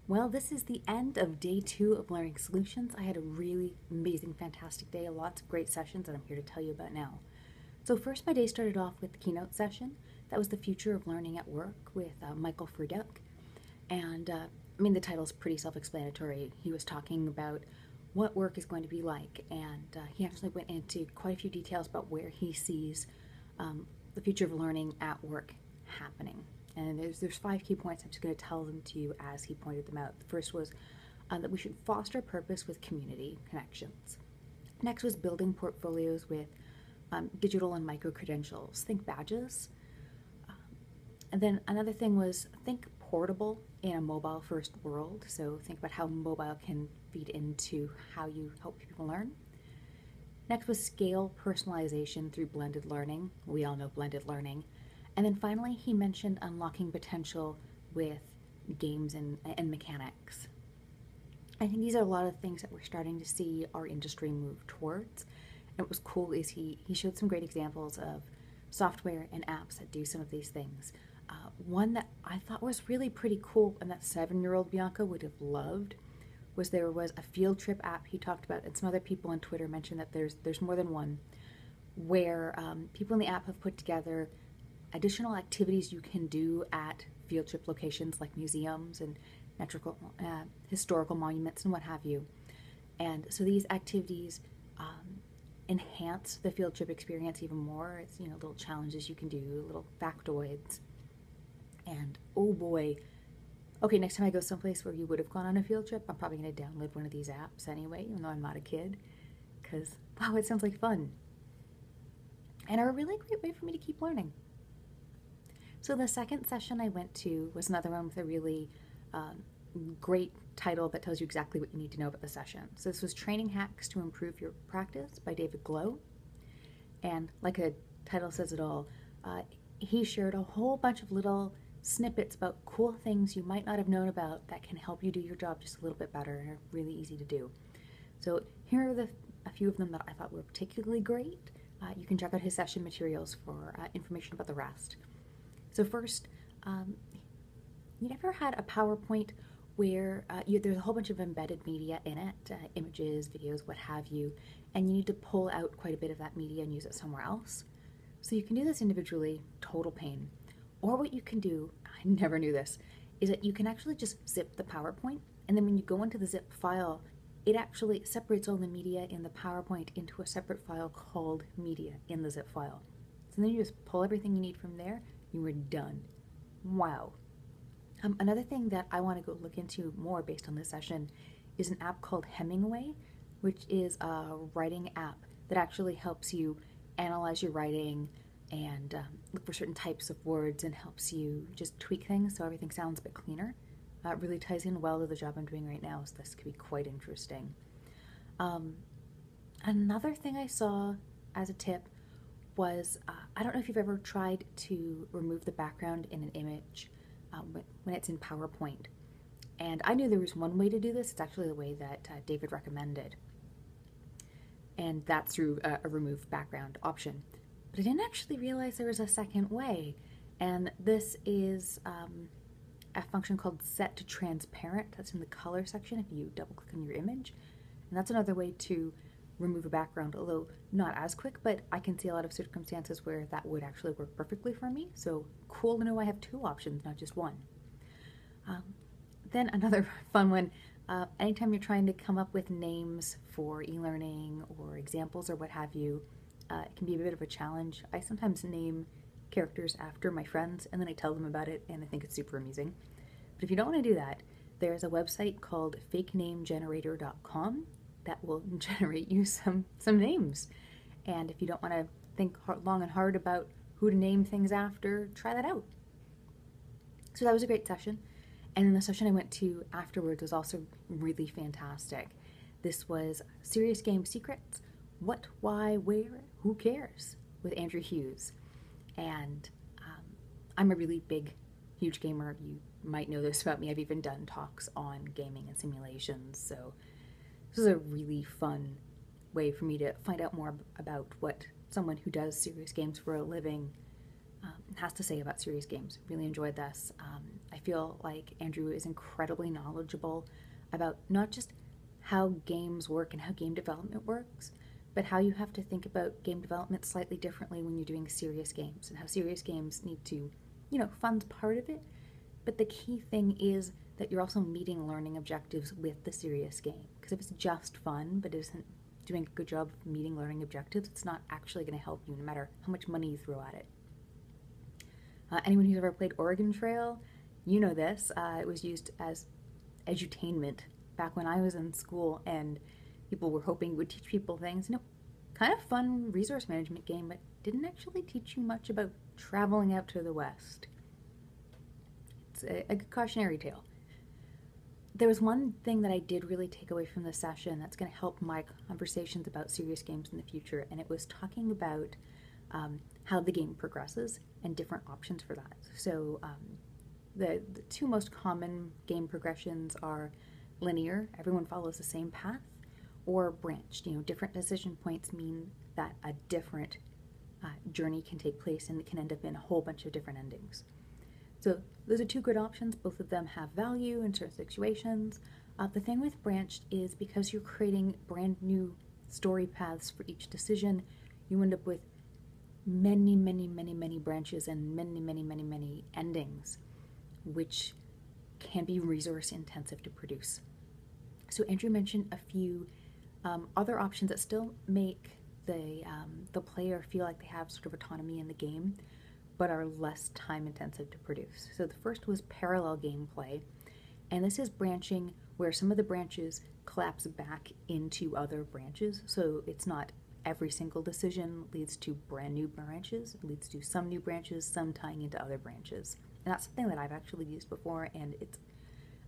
Well, this is the end of day 2 of Learning Solutions. I had a really amazing, fantastic day, lots of great sessions that I'm here to tell you about now. So first, my day started off with the Keynote Session. That was the future of learning at work with Michael Freduk. And the title's pretty self-explanatory. He was talking about what work is going to be like, and he actually went into quite a few details about where he sees the future of learning at work happening. And there's 5 key points. I'm just going to tell them to you as he pointed them out. The first was that we should foster purpose with community connections. Next was building portfolios with digital and micro credentials. Think badges. And then another thing was think portable in a mobile first world. So think about how mobile can feed into how you help people learn. Next was scale personalization through blended learning. We all know blended learning. And then finally, he mentioned unlocking potential with games and mechanics. I think these are a lot of things that we're starting to see our industry move towards. And what was cool is he showed some great examples of software and apps that do some of these things. One that I thought was really pretty cool and that 7-year-old Bianca would have loved was there was a field trip app he talked about, and some other people on Twitter mentioned that there's more than one, where people in the app have put together additional activities you can do at field trip locations like museums and natural, historical monuments and what have you. And so these activities enhance the field trip experience even more. It's, little challenges you can do, little factoids. And oh boy, okay, next time I go someplace where you would have gone on a field trip, I'm probably going to download one of these apps anyway, even though I'm not a kid, because wow, it sounds like fun. And a really great way for me to keep learning. So the second session I went to was another one with a really great title that tells you exactly what you need to know about the session. So this was Training Hacks to Improve Your Practice by David Glow. And like the title says it all, he shared a whole bunch of little snippets about cool things you might not have known about that can help you do your job just a little bit better and are really easy to do. So here are a few of them that I thought were particularly great. You can check out his session materials for information about the rest. So first, you never had a PowerPoint where there's a whole bunch of embedded media in it, images, videos, what have you, and you need to pull out quite a bit of that media and use it somewhere else. So you can do this individually, total pain. Or what you can do, I never knew this, is that you can actually just zip the PowerPoint, and then when you go into the zip file, it actually separates all the media in the PowerPoint into a separate file called media in the zip file. So then you just pull everything you need from there, you were done. Wow. Another thing that I want to go look into more based on this session is an app called Hemingway, which is a writing app that actually helps you analyze your writing and look for certain types of words and helps you just tweak things so everything sounds a bit cleaner. It really ties in well to the job I'm doing right now, so this could be quite interesting. Another thing I saw as a tip was, I don't know if you've ever tried to remove the background in an image when it's in PowerPoint. And I knew there was one way to do this. It's actually the way that David recommended. And that's through a remove background option. But I didn't actually realize there was a second way. And this is a function called set to transparent. That's in the color section if you double click on your image. And that's another way to remove a background, although not as quick, but I can see a lot of circumstances where that would actually work perfectly for me. So cool to know I have 2 options, not just one. Then another fun one, anytime you're trying to come up with names for e-learning or examples or what have you, it can be a bit of a challenge. I sometimes name characters after my friends and then I tell them about it and I think it's super amusing. But if you don't want to do that, there's a website called fakenamegenerator.com that will generate you some names. And if you don't want to think long and hard about who to name things after, try that out. So that was a great session. And then the session I went to afterwards was also really fantastic. This was Serious Game Secrets, What, Why, Where, Who Cares? With Andrew Hughes. And I'm a really big, huge gamer. You might know this about me. I've even done talks on gaming and simulations. So this is a really fun way for me to find out more about what someone who does serious games for a living has to say about serious games. Really enjoyed this. I feel like Andrew is incredibly knowledgeable about not just how games work and how game development works, but how you have to think about game development slightly differently when you're doing serious games, and how serious games need to, fun's part of it, but the key thing is that you're also meeting learning objectives with the serious game. Because if it's just fun, but it isn't doing a good job of meeting learning objectives, it's not actually going to help you no matter how much money you throw at it. Anyone who's ever played Oregon Trail, you know this. It was used as edutainment back when I was in school, and people were hoping it would teach people things. Kind of fun resource management game, but didn't actually teach you much about traveling out to the West. It's a cautionary tale. There was one thing that I did really take away from the session that's going to help my conversations about serious games in the future, and it was talking about how the game progresses and different options for that. So the two most common game progressions are linear, everyone follows the same path, or branched. Different decision points mean that a different journey can take place, and it can end up in a whole bunch of different endings. So those are two good options. Both of them have value in certain situations. The thing with branched is because you're creating brand new story paths for each decision, you end up with many, many, many, many branches and many, many, many, many endings, which can be resource intensive to produce. So Andrew mentioned a few other options that still make the player feel like they have sort of autonomy in the game, but are less time intensive to produce. So the first was parallel gameplay, and this is branching where some of the branches collapse back into other branches. So it's not every single decision leads to brand new branches. It leads to some new branches, some tying into other branches. And that's something that I've actually used before, and it's,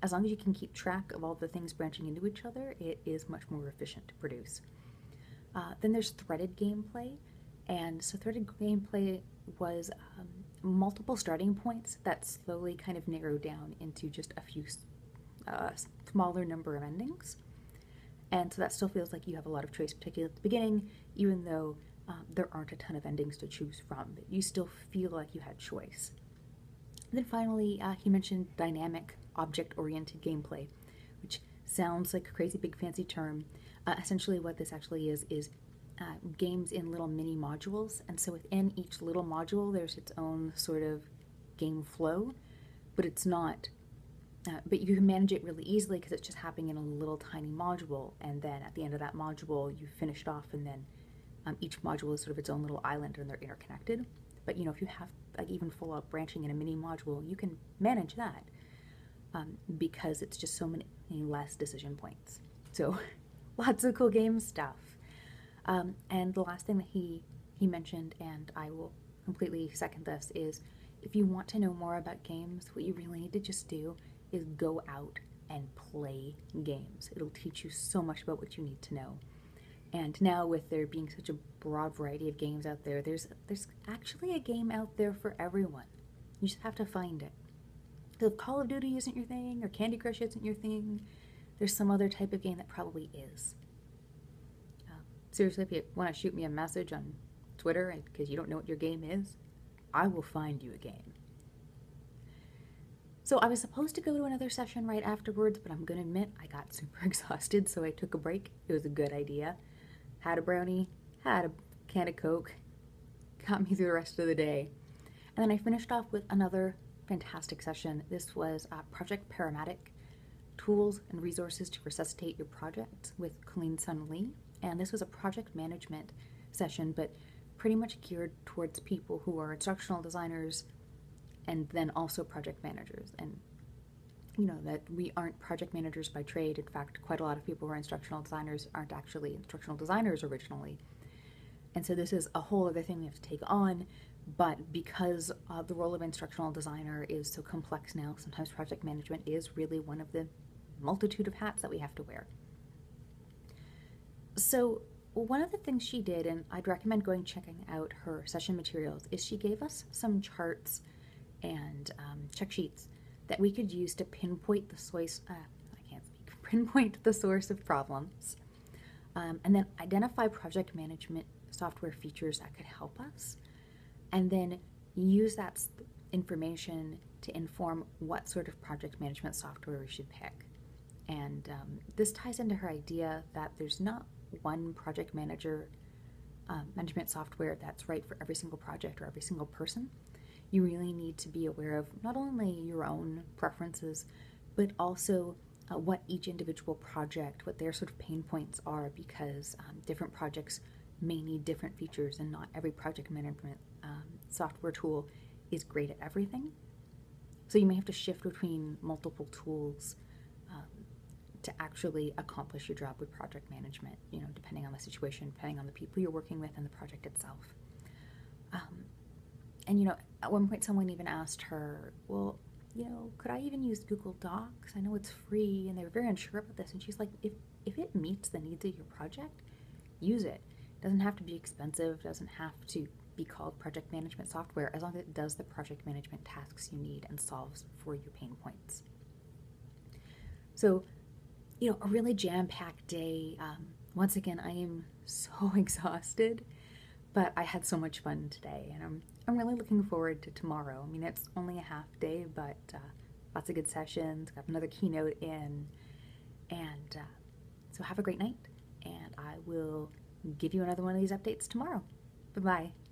as long as you can keep track of all the things branching into each other, it is much more efficient to produce. Then there's threaded gameplay, and so threaded gameplay was multiple starting points that slowly kind of narrowed down into just a few smaller number of endings. And so that still feels like you have a lot of choice, particularly at the beginning, even though there aren't a ton of endings to choose from, but you still feel like you had choice. And then finally, he mentioned dynamic object-oriented gameplay, which sounds like a crazy big fancy term. Essentially what this actually is games in little mini modules, and so within each little module there's its own sort of game flow, but it's not but you can manage it really easily because it's just happening in a little tiny module, and then at the end of that module you finish it off, and then each module is sort of its own little island and they're interconnected. But if you have like even full out branching in a mini module, you can manage that because it's just so many less decision points. So lots of cool game stuff. And the last thing that he mentioned, and I will completely second this, is if you want to know more about games, what you really need to just do is go out and play games. It'll teach you so much about what you need to know. And now with there being such a broad variety of games out there, there's actually a game out there for everyone. You just have to find it. So if Call of Duty isn't your thing, or Candy Crush isn't your thing, there's some other type of game that probably is. Seriously, if you want to shoot me a message on Twitter because you don't know what your game is, I will find you a game. So I was supposed to go to another session right afterwards, but I'm going to admit I got super exhausted, so I took a break. It was a good idea. Had a brownie, had a can of Coke, got me through the rest of the day. And then I finished off with another fantastic session. This was Project Paramedic, Tools and Resources to Resuscitate Your Project with Colleen Sun Lee. And this was a project management session, but pretty much geared towards people who are instructional designers and then also project managers. And that we aren't project managers by trade. In fact, quite a lot of people who are instructional designers aren't actually instructional designers originally. And so this is a whole other thing we have to take on, but because the role of instructional designer is so complex now, sometimes project management is really one of the multitude of hats that we have to wear. So one of the things she did, and I'd recommend checking out her session materials, is she gave us some charts and check sheets that we could use to pinpoint the source of problems, and then identify project management software features that could help us, and then use that information to inform what sort of project management software we should pick. And this ties into her idea that there's not one project management software that's right for every single project or every single person. You really need to be aware of not only your own preferences, but also what each individual project, what their sort of pain points are, because different projects may need different features, and not every project management software tool is great at everything. So you may have to shift between multiple tools to actually accomplish your job with project management, depending on the situation, depending on the people you're working with and the project itself. And at one point someone even asked her, well, could I even use Google Docs? I know it's free, and they were very unsure about this. And she's like, if it meets the needs of your project, use it. It doesn't have to be expensive, doesn't have to be called project management software, as long as it does the project management tasks you need and solves for your pain points. So, a really jam-packed day. Once again, I am so exhausted, but I had so much fun today, and I'm really looking forward to tomorrow. I mean, it's only a half day, but lots of good sessions, got another keynote in, and so have a great night, and I will give you another one of these updates tomorrow. Bye-bye.